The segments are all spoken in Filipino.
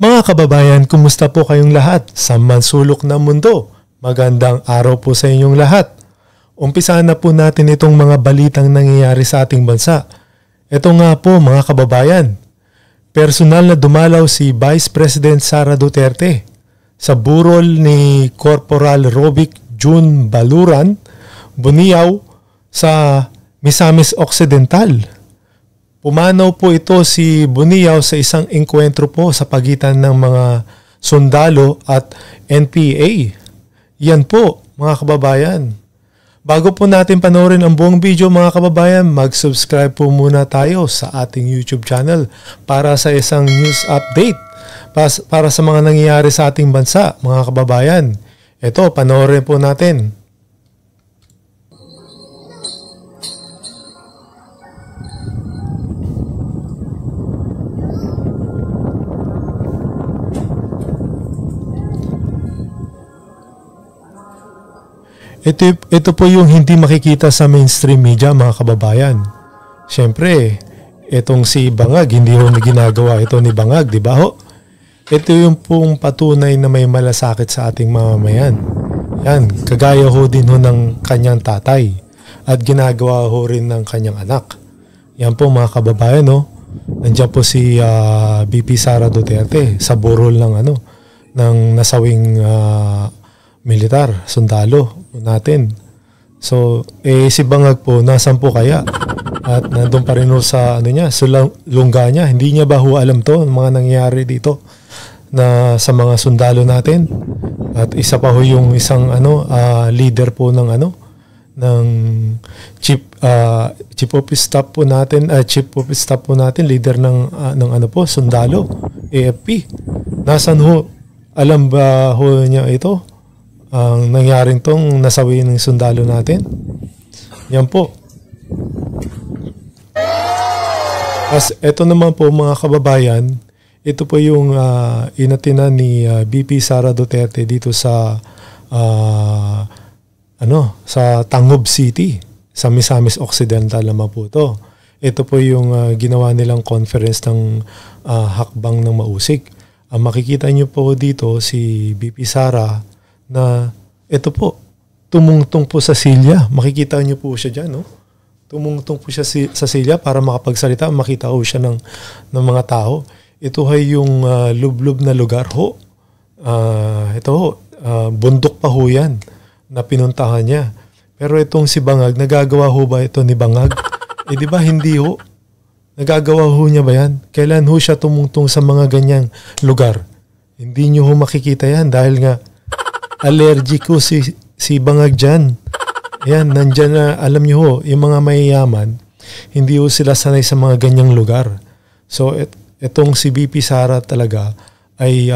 Mga kababayan, kumusta po kayong lahat sa mansulok ng mundo? Magandang araw po sa inyong lahat. Umpisahan na po natin itong mga balitang nangyayari sa ating bansa. Ito nga po mga kababayan, personal na dumalaw si Vice President Sara Duterte sa burol ni Corporal Rovic June Baluran, Buniaw sa Misamis Occidental. Pumanaw po ito si Buniaw sa isang engkwentro po sa pagitan ng mga sundalo at NPA. Yan po mga kababayan. Bago po natin panoorin ang buong video mga kababayan, mag-subscribe po muna tayo sa ating YouTube channel para sa isang news update para sa mga nangyayari sa ating bansa mga kababayan. Ito, panoorin po natin. Ito po yung hindi makikita sa mainstream media mga kababayan. Siyempre, itong si Bangag, hindi ho ginagawa ito ni Bangag, di ba ho? Ito yung pong patunay na may malasakit sa ating mamamayan. Yan, kagaya ho din ho ng kanyang tatay at ginagawa ho rin ng kanyang anak. Yan po mga kababayan, no? Nandiyan po si VP Sara Duterte sa burol ng nasawing militar, sundalo natin. So, si Bangag po, nasan po kaya? At nandun pa rin sa lungga niya. Hindi niya ba ho alam to, mga nangyayari dito na sa mga sundalo natin? At isa pa ho yung isang leader po ng chief of staff po natin, leader ng sundalo, AFP. Nasan ho? Alam ba ho niya ito? Ang nangyaring tong nasawi ng sundalo natin. Yan po. As ito naman po mga kababayan, ito po yung inatina ni VP Sara Duterte dito sa sa Tangub City, sa Misamis Occidental naman po to. Ito po yung ginawa nilang conference ng hakbang ng mausik. Makikita niyo po dito si VP Sara na ito po, tumungtong po sa silya. Makikita niyo po siya dyan, no? Tumungtong po siya sa silya para makapagsalita, makita po siya ng mga tao. Ito ay yung lublob na lugar ho. Ito ho, bundok pa ho yan na pinuntahan niya. Pero itong si Bangag, nagagawa ho ba ito ni Bangag? Di ba hindi ho? Nagagawa ho niya ba yan? Kailan ho siya tumungtong sa mga ganyang lugar? Hindi niyo ho makikita yan dahil nga allergic ko si Bangag dyan. Ayan, nandyan na, alam niyo ho, yung mga mayayaman, hindi ho sila sanay sa mga ganyang lugar. So, itong si VP Sara talaga ay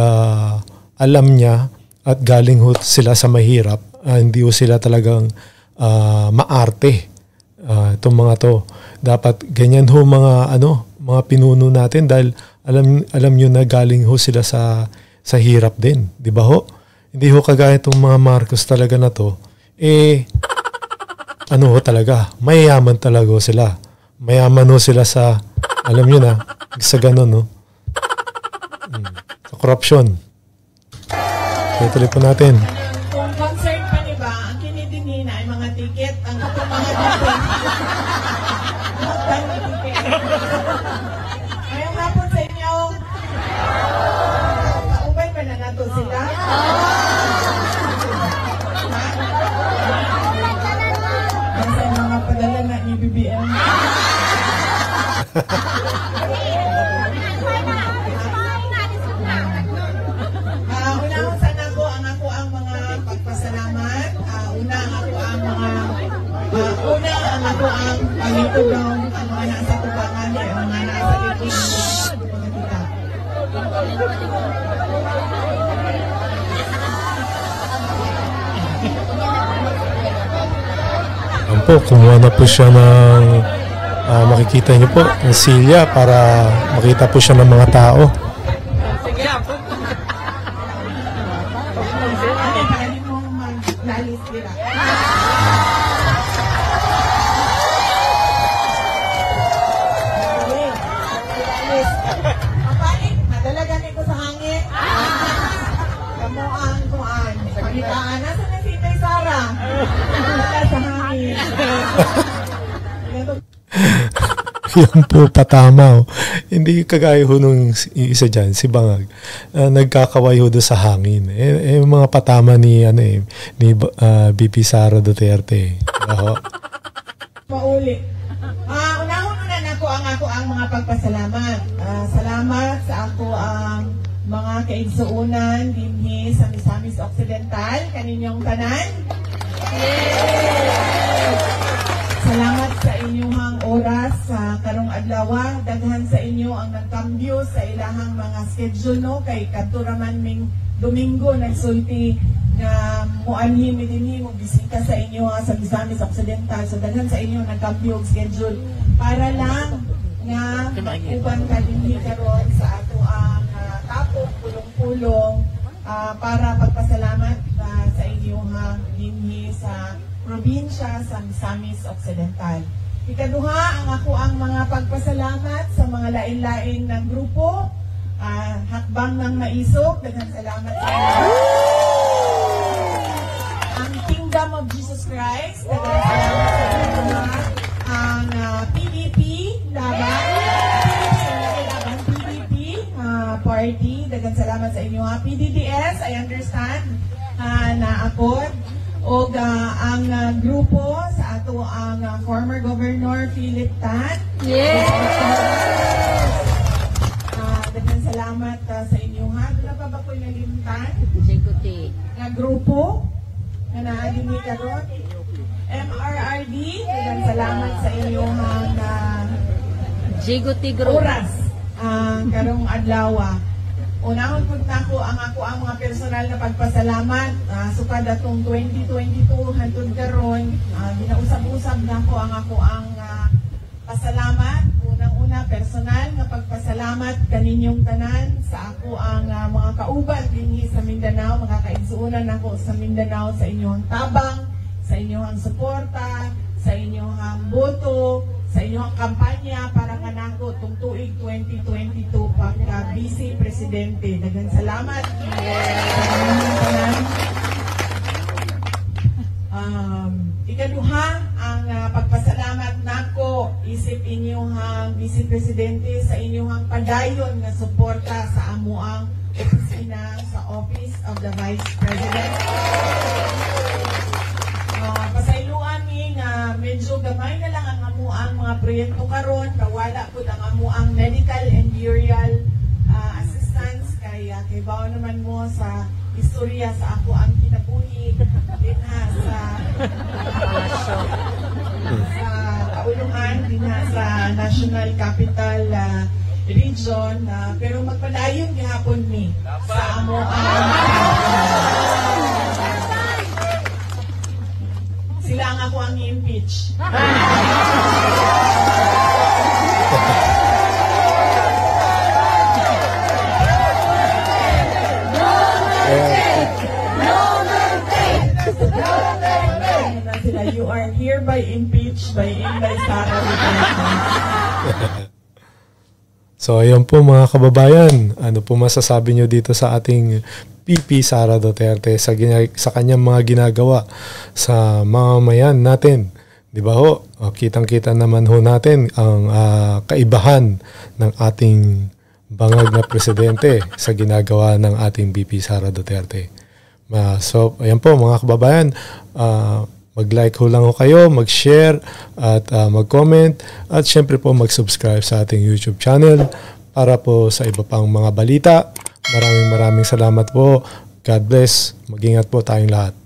alam niya at galing ho sila sa mahirap. Hindi ho sila talagang maarte. Itong mga to. Dapat ganyan ho mga pinuno natin dahil alam niyo na galing ho sila sa hirap din. Di ba ho? Hindi ho kagaya itong mga Marcos talaga na to, talaga, mayayaman talaga ho sila. Mayaman ho sila sa, alam nyo na, sa ganun, no? Sa korupsyon. Tuloy po natin. Kung concert pa niba, ang kinidinina ay mga ticket, ang mga ticket. Ngayong hapon sa inyo, kaubay pa na nato sila. BBM. Unang sana ko ang mga pagpasalamat. Una ang pangitulong ang mga nasa tubangan at mga nasa liting mga kita. Po, kumuha na po siya ng makikita niyo po ng silya para makita po siya ng mga tao. Madala gani ko sa hangin. Yan po patama. Hindi kagaya ho nung isa dyan, si Bangag. Nagkakaway ho doon sa hangin. Mga patama ni BP Sara Duterte. Mauli. Unahon na nako ang mga pagpasalamat. Salamat sa ako ang mga kaigsuunan dinhi sa Misamis Occidental kaninyong tanan. Salamat sa inyong oras sa karong adlaw. Daghan sa inyo ang nagkambyo sa ilahang mga schedule no kay kadto raman ming Domingo nagsulti na muanhi dinhi mo bisita sa inyo sa Misamis Occidental. So daghan sa inyo nagkambyo og schedule para lang nga uban ka dinhi karon sa ato ang tapok pulong-pulong para pagpasalamat sa inyo dinhi sa probinsya sa Misamis Occidental. Ikaduha, ang mga pagpasalamat sa mga lain-lain ng grupo, Hakbang ng Maisog, daghang salamat sa inyo. Ang Kingdom of Jesus Christ, daghang salamat sa inyo. Ang PDP, PDP party, daghang salamat sa inyo. PDDS, I understand, na akod. O ang grupo sa ato ang former Governor Philip Tan. Yes! Daghang salamat sa inyo ha. Wala pa ba ko'y nalimtan? Jiguti. Nga grupo na naadin ni karon. MRRD, daghang salamat sa inyo Jiguti Group. oras karong adlaw. Unahon po na ko ang mga personal na pagpasalamat sukad atong 2022 hangtod karon ginausab-usab na ko ang pasalamat. Unang-una personal nga pagpasalamat kaninyong tanan sa ako ang mga kauban dinhi sa Mindanao, mga kaigsuonan nako sa Mindanao sa inyong tabang, sa inyong suporta, sa inyong boto, sa inyong kampanya para kanako tung tuig 2022 pagka Vice Presidente. Daghang salamat. Ikaduha, ang pagpasalamat nako isip inyong Vice Presidente sa inyong padayon nga suporta sa amuang opisina sa Office of the Vice President. Pasayloan mi nga medyo gamay na lang ang amuang mga proyekto karon, kawala pud ang amuang medical and burial assistance kay bao naman mo sa istorya sa ako ang kinabuhi dinha sa kaulungan dinha sa National Capital Region pero magpadayon gihapon mi sa amuang sila ang ako ang i-impeach. You are hereby impeached by Inday Sara Duterte. So ayun po mga kababayan, ano po masasabi nyo dito sa ating PP Sara Duterte sa kanyang mga ginagawa sa mamamayan natin? Di ba ho? Kitang-kita naman ho natin ang kaibahan ng ating bangag na presidente sa ginagawa ng ating BP Sara Duterte. So ayan po mga kababayan, mag-like ho lang ho kayo, mag-share at mag-comment at syempre po mag-subscribe sa ating YouTube channel para po sa iba pang mga balita. Maraming salamat po. God bless. Mag-ingat po tayong lahat.